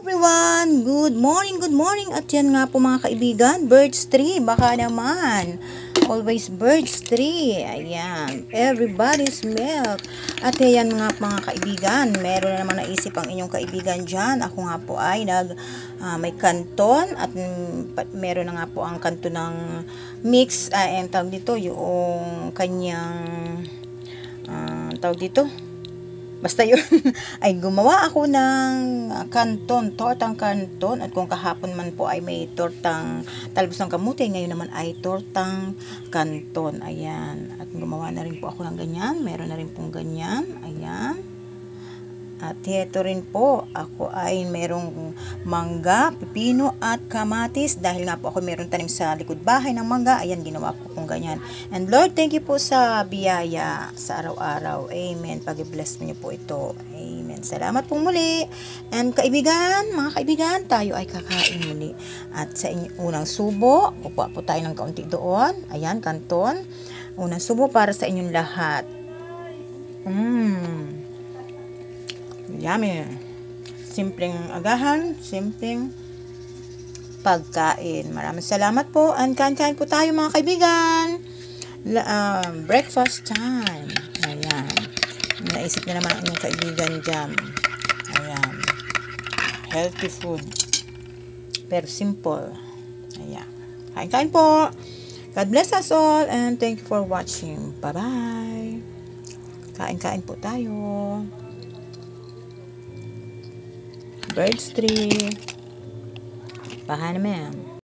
everyone! Good morning! At yan nga po mga kaibigan, birds tree, baka naman. Always birds tree. Ayan, everybody's milk. At yan nga mga kaibigan, meron na naman naisip ang inyong kaibigan dyan. Ako nga po ay may kanton at meron na nga po ang kanton ng mix, tawag dito, yung kanyang tawag dito. Basta yun, ay gumawa ako ng tortang kanton. At kung kahapon man po ay may tortang talbos ng kamuti, ngayon naman ay tortang kanton. Ayan. At gumawa na rin po ako ng ganyan. Meron na rin pong ganyan. Ayan. At ito rin po, ako ay merong mangga, pipino at kamatis. Dahil nga po ako meron tanim sa likod bahay ng mangga. Ayan, ginawa ko pong ganyan. And Lord, thank you po sa biyaya sa araw-araw. Amen. Pag-bless niyo po ito. Amen. Salamat pong muli. And kaibigan, mga kaibigan, tayo ay kakain muli. At sa unang subo, kukuha po tayo ng kaunti doon. Ayan, kanton. Unang subo para sa inyong lahat. Yummy. Simpleng agahan, simpleng pagkain. Maraming salamat po. And kain-kain po tayo mga kaibigan. Breakfast time. Ayan. Naisip na naman ang inyong kaibigan dyan. Ayan. Healthy food. Pero simple. Ayan. Kain-kain po. God bless us all and thank you for watching. Bye-bye. Kain-kain po tayo. Birds tree. Bahay naman.